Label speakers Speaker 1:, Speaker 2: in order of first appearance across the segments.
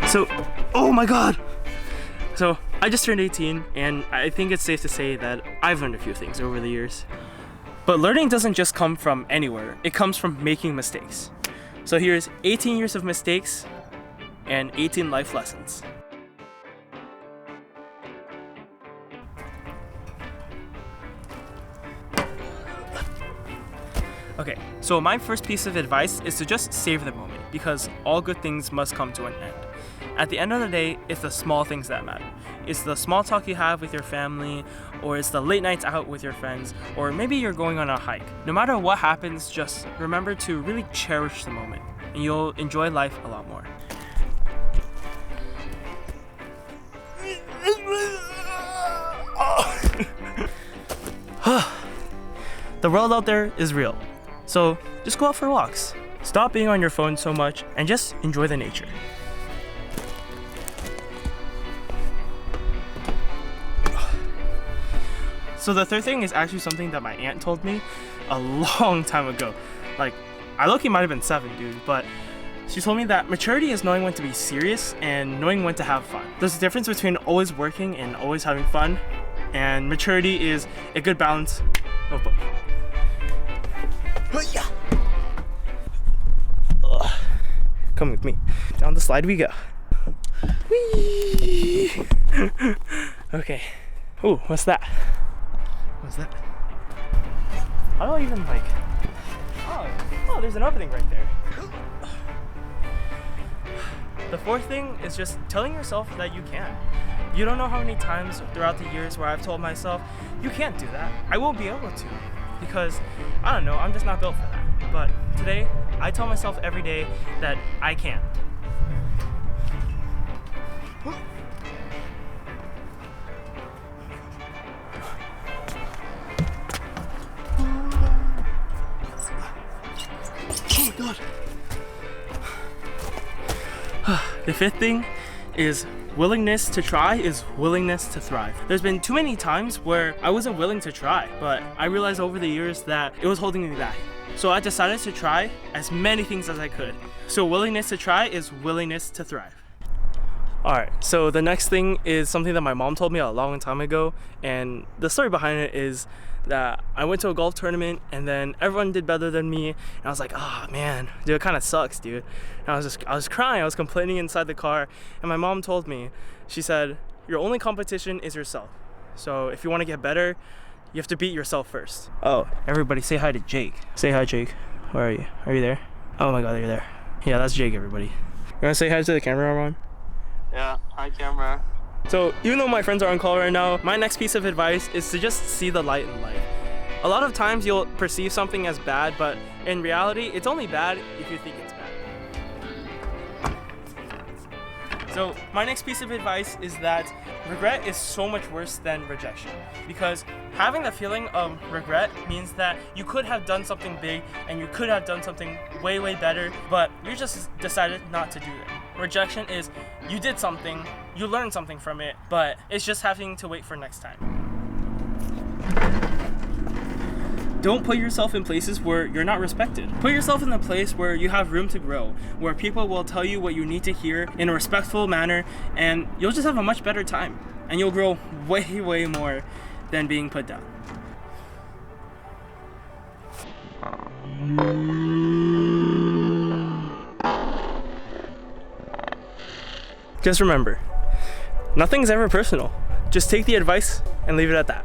Speaker 1: So, oh my god! So, I just turned 18, and I think it's safe to say that I've learned a few things over the years. But learning doesn't just come from anywhere, it comes from making mistakes. So here's 18 years of mistakes and 18 life lessons. Okay, so my first piece of advice is to just savor the moment, because all good things must come to an end. At the end of the day, it's the small things that matter. It's the small talk you have with your family, or it's the late nights out with your friends, or maybe you're going on a hike. No matter what happens, just remember to really cherish the moment, and you'll enjoy life a lot more. The world out there is real, so just go out for walks. Stop being on your phone so much and just enjoy the nature. So the third thing is actually something that my aunt told me a long time ago. Like, I low-key might have been 7, dude, but she told me that maturity is knowing when to be serious and knowing when to have fun. There's a difference between always working and always having fun, and maturity is a good balance of both. Come with me. Down the slide we go. Whee! Okay. Ooh, what's that? What's that? How do I even like... Oh, there's an opening right there. The fourth thing is just telling yourself that you can. You don't know how many times throughout the years where I've told myself, you can't do that. I won't be able to. Because, I don't know, I'm just not built for that. But today, I tell myself every day that I can. Oh my god. The fifth thing is willingness to try is willingness to thrive. There's been too many times where I wasn't willing to try, but I realized over the years that it was holding me back. So I decided to try as many things as I could. So willingness to try is willingness to thrive. Alright, so the next thing is something that my mom told me a long time ago, and the story behind it is that I went to a golf tournament and then everyone did better than me, and I was like, oh man, dude, it kind of sucks, dude. And I was crying, I was complaining inside the car, and my mom told me, she said, your only competition is yourself. So if you want to get better, you have to beat yourself first. Oh, everybody say hi to Jake. Say hi, Jake. Where are you? Are you there? Oh my god, you're there. Yeah, that's Jake, everybody. You want to say hi to the camera, Ron?
Speaker 2: Yeah, hi camera.
Speaker 1: So even though my friends are on call right now, my next piece of advice is to just see the light in life. A lot of times you'll perceive something as bad, but in reality, it's only bad if you think it's bad. So my next piece of advice is that regret is so much worse than rejection, because having the feeling of regret means that you could have done something big and you could have done something way, way better, but you just decided not to do it. Rejection is you did something, you learned something from it, but it's just having to wait for next time. Don't put yourself in places where you're not respected. Put yourself in a place where you have room to grow, where people will tell you what you need to hear in a respectful manner, and you'll just have a much better time. And you'll grow way, way more than being put down. Just remember, nothing's ever personal. Just take the advice and leave it at that.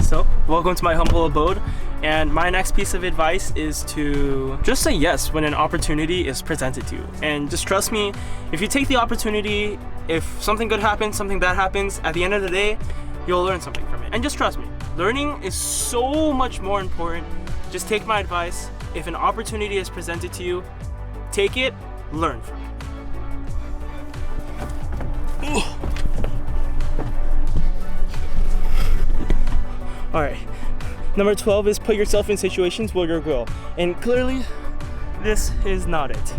Speaker 1: So, welcome to my humble abode, and my next piece of advice is to just say yes when an opportunity is presented to you. And just trust me, if you take the opportunity, if something good happens, something bad happens, at the end of the day, you'll learn something from it. And just trust me, learning is so much more important. Just take my advice. If an opportunity is presented to you, take it, learn from it. Alright, number 12 is put yourself in situations where you'll grow. And clearly, this is not it.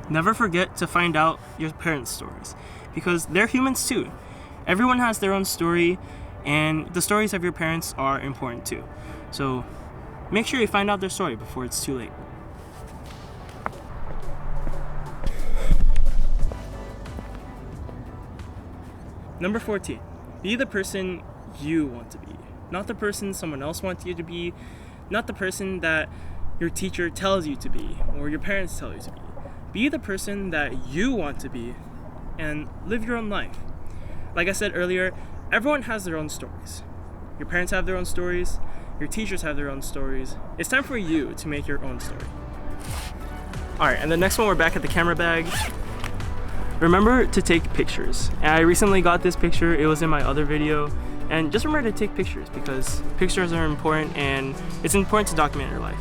Speaker 1: Never forget to find out your parents' stories, because they're humans too. Everyone has their own story, and the stories of your parents are important too. So make sure you find out their story before it's too late. Number 14, be the person you want to be, not the person someone else wants you to be, not the person that your teacher tells you to be or your parents tell you to be. Be the person that you want to be and live your own life. Like I said earlier, everyone has their own stories. Your parents have their own stories, your teachers have their own stories. It's time for you to make your own story. Alright, and the next one, we're back at the camera bag. Remember to take pictures. And I recently got this picture, it was in my other video. And just remember to take pictures, because pictures are important and it's important to document your life.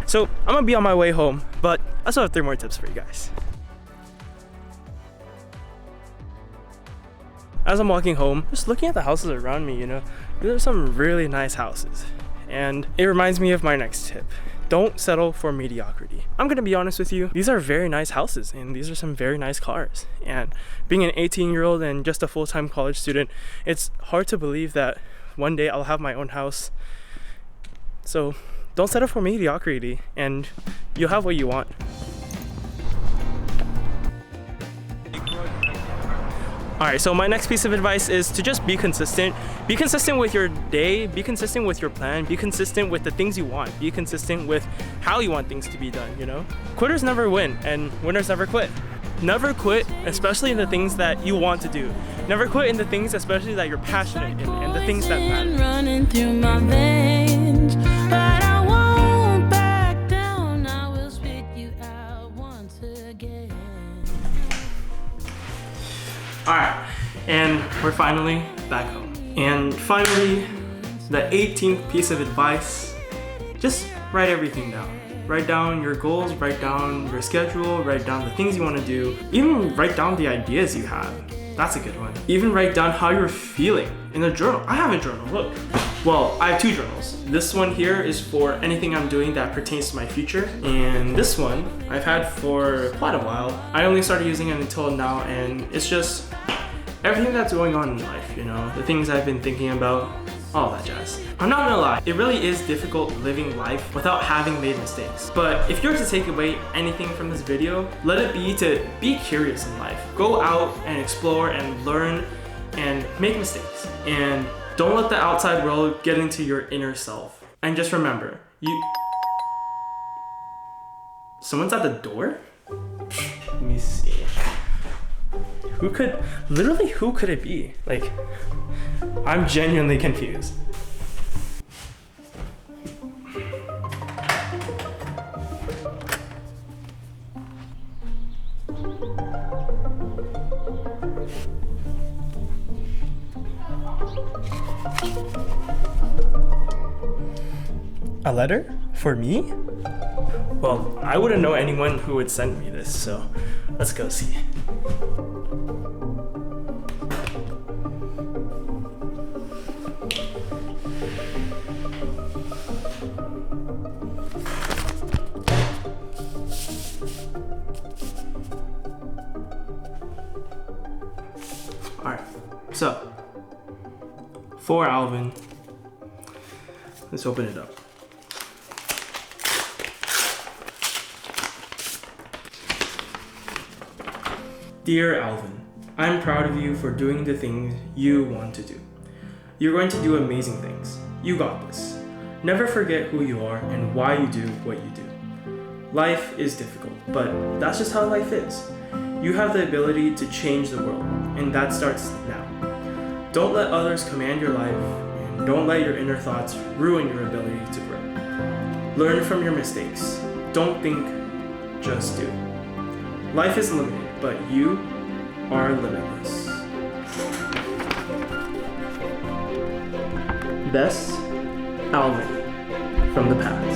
Speaker 1: So I'm gonna be on my way home, but I still have 3 more tips for you guys. As I'm walking home, just looking at the houses around me, there are some really nice houses. And it reminds me of my next tip. Don't settle for mediocrity. I'm gonna be honest with you, these are very nice houses and these are some very nice cars. And being an 18-year-old and just a full-time college student, it's hard to believe that one day I'll have my own house. So don't settle for mediocrity and you'll have what you want. Alright, so my next piece of advice is to just be consistent. Be consistent with your day, be consistent with your plan, be consistent with the things you want, be consistent with how you want things to be done, Quitters never win and winners never quit. Never quit, especially in the things that you want to do. Never quit in the things especially that you're passionate in and the things that matter.
Speaker 3: Running through my veins, but I won't back down. I will spit you out once again.
Speaker 1: Alright, and we're finally back home. And finally, the 18th piece of advice, just write everything down. Write down your goals, write down your schedule, write down the things you want to do, even write down the ideas you have. That's a good one. Even write down how you're feeling in a journal. I have a journal, look. Well, I have 2 journals. This one here is for anything I'm doing that pertains to my future. And this one I've had for quite a while. I only started using it until now, and it's just everything that's going on in life, the things I've been thinking about, all that jazz. I'm not gonna lie, it really is difficult living life without having made mistakes. But if you're to take away anything from this video, let it be to be curious in life. Go out and explore and learn and make mistakes. And don't let the outside world get into your inner self. And just remember, someone's at the door? Let me see. Who could it be? Like, I'm genuinely confused. A letter? For me? Well, I wouldn't know anyone who would send me this, so let's go see. Alright, so for Alvin, let's open it up. Dear Alvin, I'm proud of you for doing the things you want to do. You're going to do amazing things. You got this. Never forget who you are and why you do what you do. Life is difficult, but that's just how life is. You have the ability to change the world, and that starts now. Don't let others command your life, and don't let your inner thoughts ruin your ability to grow. Learn from your mistakes. Don't think, just do. Life is limited, but you are limitless. Best, Alvin, from the past.